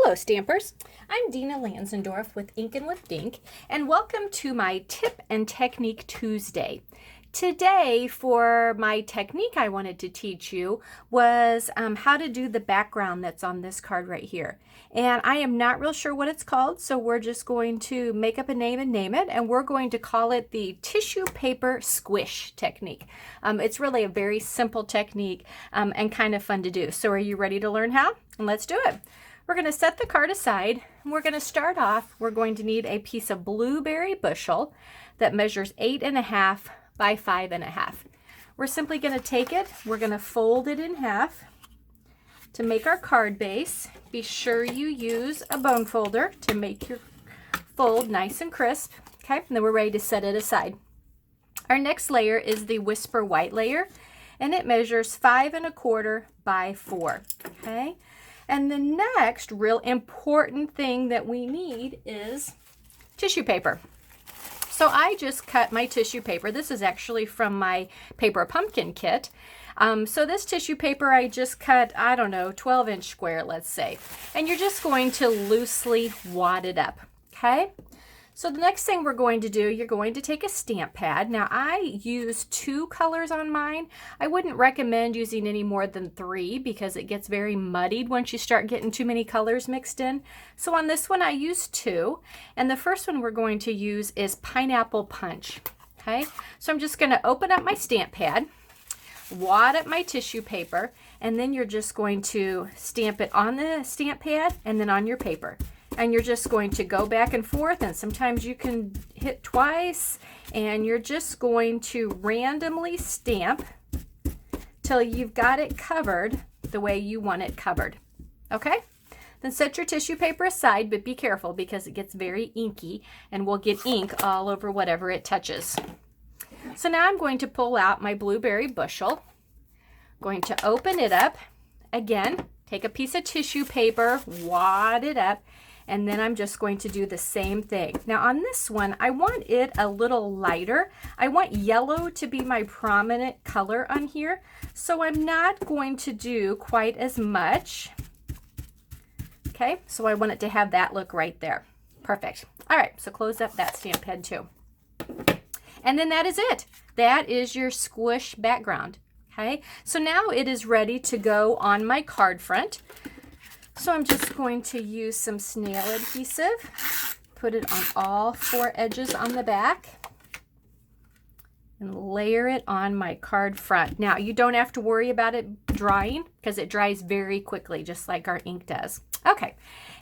Hello Stampers, I'm Dina Lanzendorf with Ink and Lift Ink, and welcome to my Tip and Technique Tuesday. Today for my technique I wanted to teach you was how to do the background that's on this card right here. And I am not real sure what it's called, so we're just going to make up a name and name it, and we're going to call it the tissue paper squish technique. It's really a very simple technique and kind of fun to do. So are you ready to learn how? And let's do it. We're going to set the card aside, and we're going to start off. We're going to need a piece of blueberry bushel that measures 8.5 by 5.5. We're simply going to take it, we're going to fold it in half to make our card base. Be sure you use a bone folder to make your fold nice and crisp. Okay, and then we're ready to set it aside. Our next layer is the Whisper White layer, and it measures 5.25 by 4. Okay. And the next real important thing that we need is tissue paper. So I just cut my tissue paper. This is actually from my paper pumpkin kit. So this tissue paper I just cut, I don't know, 12-inch square, let's say. And you're just going to loosely wad it up, okay? So the next thing we're going to do, you're going to take a stamp pad. Now I use 2 colors on mine. I wouldn't recommend using any more than 3 because it gets very muddied once you start getting too many colors mixed in. So on this one I use 2, and the first one we're going to use is Pineapple Punch. Okay, so I'm just going to open up my stamp pad, wad up my tissue paper, and then you're just going to stamp it on the stamp pad and then on your paper. And you're just going to go back and forth, and sometimes you can hit twice, and you're just going to randomly stamp till you've got it covered the way you want it covered. Okay? Then set your tissue paper aside, but be careful because it gets very inky and will get ink all over whatever it touches. So now I'm going to pull out my blueberry bushel. Going to open it up. Again, take a piece of tissue paper, wad it up, and then I'm just going to do the same thing. Now on this one, I want it a little lighter. I want yellow to be my prominent color on here. So I'm not going to do quite as much. Okay, so I want it to have that look right there. Perfect. All right, so close up that stamp pad too. And then that is it. That is your squish background. Okay, so now it is ready to go on my card front. So I'm just going to use some SNAIL adhesive, put it on all 4 edges on the back, and layer it on my card front. Now, you don't have to worry about it drying because it dries very quickly, just like our ink does. Okay,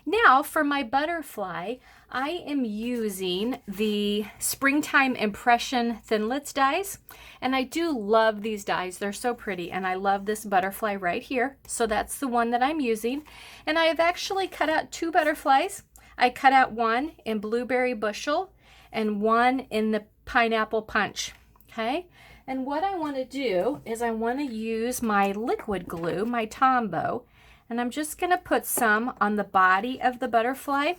now for my butterfly, I am using the Springtime Impression Thinlits dies, and I do love these dies. They're so pretty, and I love this butterfly right here. So that's the one that I'm using, and I have actually cut out 2 butterflies. I cut out one in Blueberry Bushel and one in the Pineapple Punch. Okay, and what I want to do is I want to use my liquid glue, my Tombow, and I'm just going to put some on the body of the butterfly,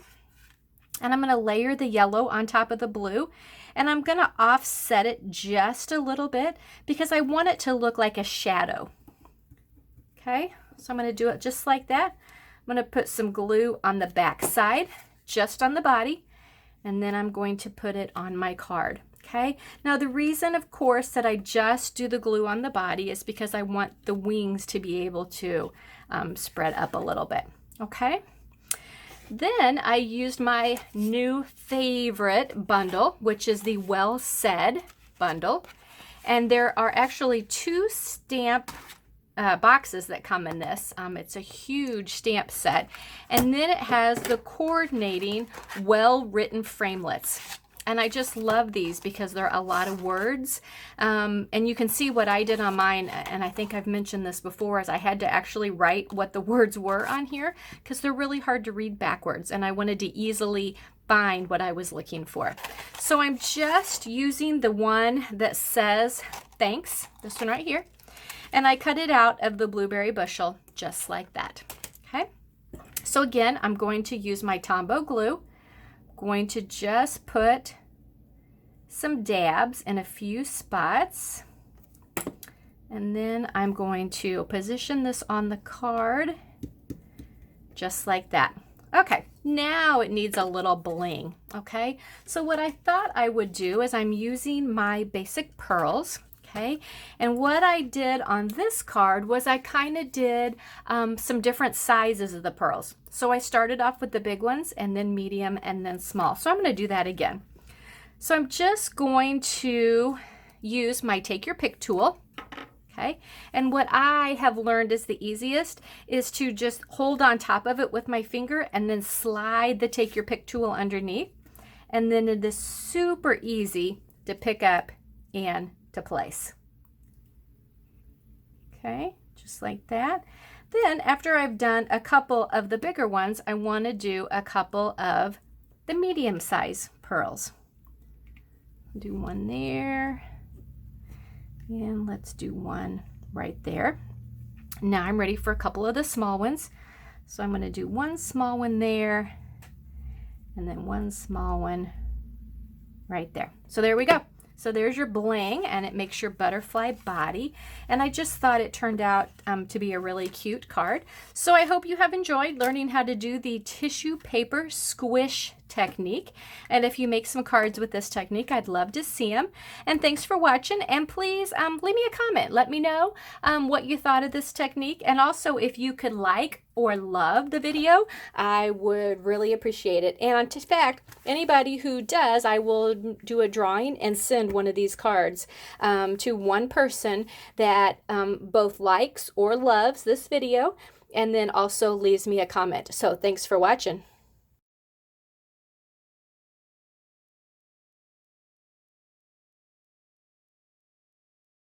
and I'm going to layer the yellow on top of the blue, and I'm going to offset it just a little bit because I want it to look like a shadow. Okay, so I'm going to do it just like that. I'm going to put some glue on the back side, just on the body, and then I'm going to put it on my card. Okay, now the reason, of course, that I just do the glue on the body is because I want the wings to be able to spread up a little bit. Okay, then I used my new favorite bundle, which is the Well Said bundle, and there are actually 2 stamp boxes that come in this. It's a huge stamp set, and then it has the coordinating well-written framelits. And I just love these because they're a lot of words. And you can see what I did on mine, and I think I've mentioned this before, is I had to actually write what the words were on here because they're really hard to read backwards, and I wanted to easily find what I was looking for. So I'm just using the one that says thanks, this one right here, and I cut it out of the blueberry bushel just like that. Okay, so again, I'm going to use my Tombow glue. Going to just put some dabs in a few spots, and then I'm going to position this on the card just like that. Okay, now it needs a little bling, okay? So what I thought I would do is I'm using my basic pearls, okay? And what I did on this card was I kind of did some different sizes of the pearls. So I started off with the big ones and then medium and then small. So I'm going to do that again. So I'm just going to use my Take Your Pick tool. Okay, and what I have learned is the easiest is to just hold on top of it with my finger and then slide the Take Your Pick tool underneath. And then it is super easy to pick up and to place. Okay, just like that. Then after I've done a couple of the bigger ones, I want to do a couple of the medium size pearls. Do one there. And let's do one right there. Now I'm ready for a couple of the small ones. So I'm going to do one small one there and then one small one right there. So there we go. So there's your bling, and it makes your butterfly body. And I just thought it turned out to be a really cute card. So I hope you have enjoyed learning how to do the tissue paper squish technique. And if you make some cards with this technique, I'd love to see them. And thanks for watching. And please leave me a comment. Let me know what you thought of this technique. And also, if you could like or love the video, I would really appreciate it. And in fact, anybody who does, I will do a drawing and send one of these cards to one person that both likes or loves this video and then also leaves me a comment. So thanks for watching.